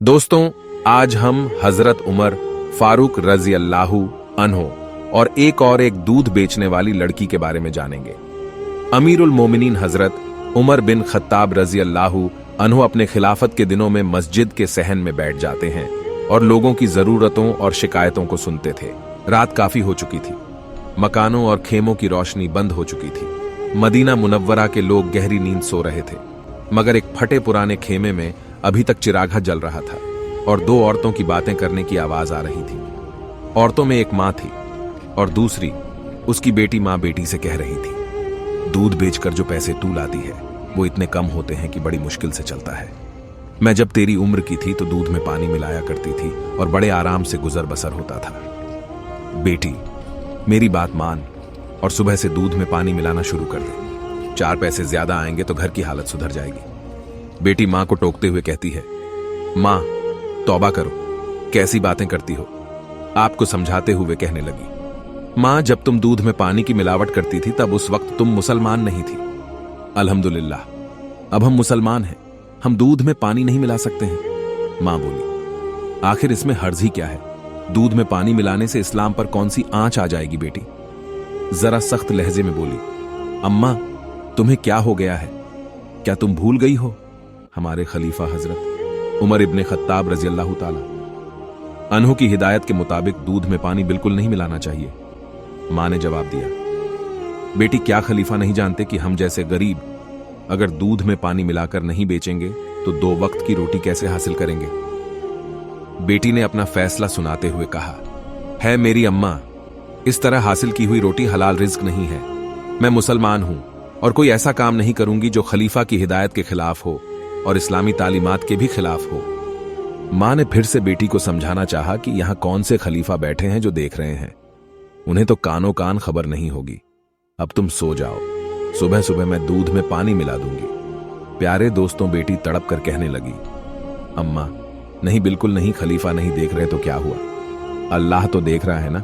दोस्तों, आज हम हजरत उमर फारूक रजी अल्लाहु अन्हो और एक दूध बेचने वाली लड़की के बारे में जानेंगे। अमीरुल मोमिनीन हजरत उमर बिन खत्ताब रजी अल्लाहु अन्हो अपने खिलाफत के दिनों में मस्जिद के सहन में बैठ जाते हैं और लोगों की जरूरतों और शिकायतों को सुनते थे। रात काफी हो चुकी थी, मकानों और खेमों की रोशनी बंद हो चुकी थी। मदीना मुनव्वरा के लोग गहरी नींद सो रहे थे, मगर एक फटे पुराने खेमे में अभी तक चिरागा जल रहा था और दो औरतों की बातें करने की आवाज आ रही थी। औरतों में एक मां थी और दूसरी उसकी बेटी मां बेटी से कह रही थी, दूध बेचकर जो पैसे तू लाती है वो इतने कम होते हैं कि बड़ी मुश्किल से चलता है। मैं जब तेरी उम्र की थी तो दूध में पानी मिलाया करती थी और बड़े आराम से गुजर बसर होता था। बेटी, मेरी बात मान और सुबह से दूध में पानी मिलाना शुरू कर दे। 4 पैसे ज्यादा आएंगे तो घर की हालत सुधर जाएगी। बेटी मां को टोकते हुए कहती है, मां तौबा करो, कैसी बातें करती हो। आपको समझाते हुए कहने लगी, मां जब तुम दूध में पानी की मिलावट करती थी तब उस वक्त तुम मुसलमान नहीं थी। अल्हम्दुलिल्लाह, अब हम मुसलमान हैं, हम दूध में पानी नहीं मिला सकते हैं। मां बोली, आखिर इसमें हर्ज ही क्या है? दूध में पानी मिलाने से इस्लाम पर कौन सी आंच आ जाएगी? बेटी जरा सख्त लहजे में बोली, अम्मा तुम्हें क्या हो गया है? क्या तुम भूल गई हो हमारे खलीफा हजरत उमर इब्ने खत्ताब रजी अल्लाहु ताला अन्हु की हिदायत के मुताबिक दूध में पानी बिल्कुल नहीं मिलाना चाहिए। मां ने जवाब दिया, बेटी क्या खलीफा नहीं जानते कि हम जैसे गरीब अगर दूध में पानी मिलाकर नहीं बेचेंगे तो 2 वक्त की रोटी कैसे हासिल करेंगे? बेटी ने अपना फैसला सुनाते हुए कहा, है मेरी अम्मा, इस तरह हासिल की हुई रोटी हलाल रिज्क नहीं है। मैं मुसलमान हूं और कोई ऐसा काम नहीं करूंगी जो खलीफा की हिदायत के खिलाफ हो और इस्लामी तालीमात के भी खिलाफ हो। मां ने फिर से बेटी को समझाना चाहा कि यहां कौन से खलीफा बैठे हैं जो देख रहे हैं, उन्हें तो कानो कान खबर नहीं होगी। अब तुम सो जाओ, सुबह सुबह मैं दूध में पानी मिला दूंगी। प्यारे दोस्तों, बेटी तड़प कर कहने लगी, अम्मा नहीं, बिल्कुल नहीं, खलीफा नहीं देख रहे तो क्या हुआ, अल्लाह तो देख रहा है ना।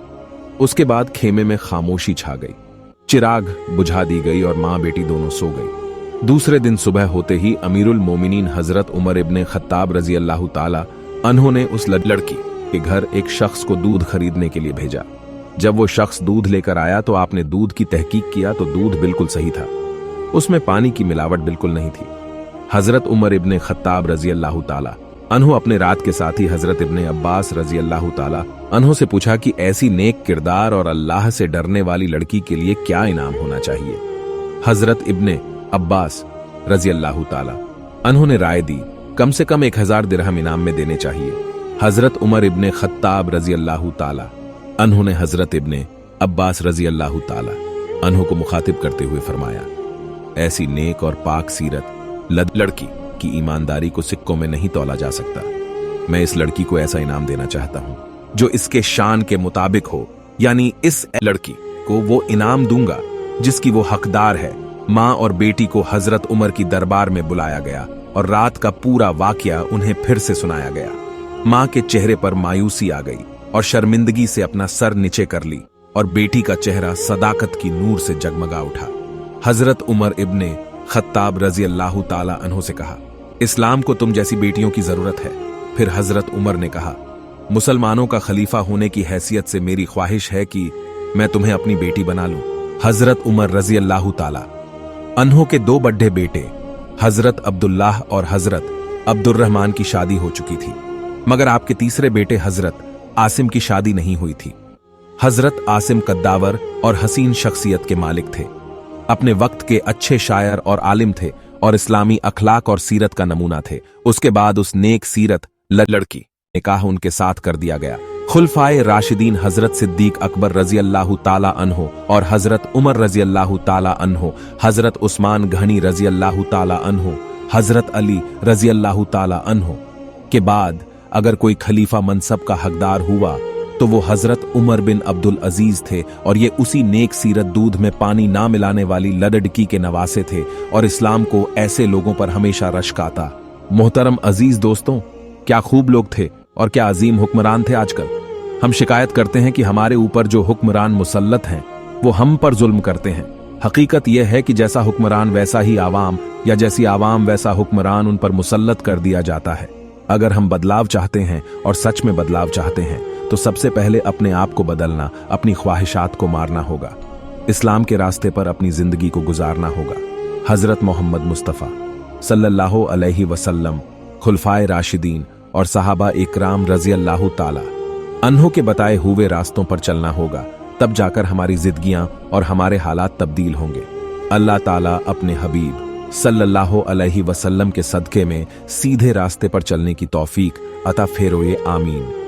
उसके बाद खेमे में खामोशी छा गई, चिराग बुझा दी गई और मां बेटी दोनों सो गई। दूसरे दिन सुबह होते ही अमीरुल मोमिनीन हजरत उमर इब्ने खत्ताब रजी अल्लाहु ताला अन्हो ने उस लड़की के घर एक शख्स को दूध खरीदने के लिए भेजा। जब वो शख्स दूध लेकर आया तो आपने दूध की तहकीक किया तो दूध बिल्कुल सही था, उसमें पानी की मिलावट बिल्कुल नहीं थी। हजरत उमर इब्ने खत्ताब रजी अल्लाहु ताला अन्हो अपने रात के साथी हजरत इब्ने अब्बास रजी अल्लाहु ताला अन्हो से पूछा कि ऐसी नेक किरदार और अल्लाह से डरने वाली लड़की के लिए क्या इनाम होना चाहिए। हजरत इब्ने अब्बास रजी अल्लाहु ताला अन्हो ने राय दी, कम से कम 1000 दिरहम इनाम में देने चाहिए। हजरत उमर इब्ने खत्ताब रजी अल्लाहु ताला अन्हो ने हजरत इब्ने अब्बास रजी अल्लाहु ताला अन्हो को मुखातिब करते हुए फरमाया, ऐसी नेक और पाक सीरत लड़की की ईमानदारी को सिक्कों में नहीं तौला जा सकता। मैं इस लड़की को ऐसा इनाम देना चाहता हूं जो इसके शान के मुताबिक हो, यानी इस लड़की को वो इनाम दूंगा जिसकी वो हकदार है। मां और बेटी को हजरत उमर की दरबार में बुलाया गया और रात का पूरा वाकया उन्हें फिर से सुनाया गया। मां के चेहरे पर मायूसी आ गई और शर्मिंदगी से अपना सर नीचे कर ली और बेटी का चेहरा सदाकत की नूर से जगमगा उठा। हजरत उमर इब्ने खत्ताब रजी अल्लाहु ताला अन्हो से कहा, इस्लाम को तुम जैसी बेटियों की जरूरत है। फिर हजरत उमर ने कहा, मुसलमानों का खलीफा होने की हैसियत से मेरी ख्वाहिश है कि मैं तुम्हें अपनी बेटी बना लूं। हजरत उमर रजी अल्लाहु ताला अन्हो के 2 बड़े बेटे हजरत अब्दुल्लाह और हजरत अब्दुर्रहमान की शादी हो चुकी थी, मगर आपके तीसरे बेटे हजरत आसिम की शादी नहीं हुई थी। हजरत आसिम कद्दावर और हसीन शख्सियत के मालिक थे, अपने वक्त के अच्छे शायर और आलिम थे और इस्लामी अखलाक और सीरत का नमूना थे। उसके बाद उस नेक सीरत लड़की निकाह उनके साथ कर दिया गया। खुलफाए राशिदीन हजरत सिद्दीक अकबर रजी अल्लाहु ताला अन्हो और हजरत उमर रजी अल्लाहु ताला अन्हो, हजरत उस्मान गनी रजी अल्लाहु ताला अन्हो, हजरत अली रजी अल्लाहु ताला अन्हो के बाद अगर कोई खलीफा मनसब का हकदार हुआ तो वो हजरत उमर बिन अब्दुल अजीज थे और ये उसी नेक सीरत दूध में पानी ना मिलाने वाली लड़की के नवासे थे और इस्लाम को ऐसे लोगों पर हमेशा रश्क आता। मोहतरम अजीज दोस्तों, क्या खूब लोग थे और क्या अजीम हुक्मरान थे। आजकल हम शिकायत करते हैं कि हमारे ऊपर जो हुक्मरान मुसल्लत हैं वो हम पर जुल्म करते हैं। हकीकत यह है कि जैसा हुक्मरान वैसा ही आवाम या जैसी आवाम वैसा हुक्मरान उन पर मुसल्लत कर दिया जाता है। अगर हम बदलाव चाहते हैं और सच में बदलाव चाहते हैं तो सबसे पहले अपने आप को बदलना, अपनी ख्वाहिशात को मारना होगा। इस्लाम के रास्ते पर अपनी जिंदगी को गुजारना होगा। हजरत मोहम्मद मुस्तफ़ा सल्लल्लाहु अलैहि वसल्लम, खुलफाए राशिदीन और सहाबा इकराम रज़ी अल्लाह ताला अन्हों के बताए हुए रास्तों पर चलना होगा। तब जाकर हमारी जिंदगियां और हमारे हालात तब्दील होंगे। अल्लाह ताला अपने हबीब सल्लल्लाहु अलैहि वसल्लम के सदके में सीधे रास्ते पर चलने की तौफीक अता फरमाए। आमीन।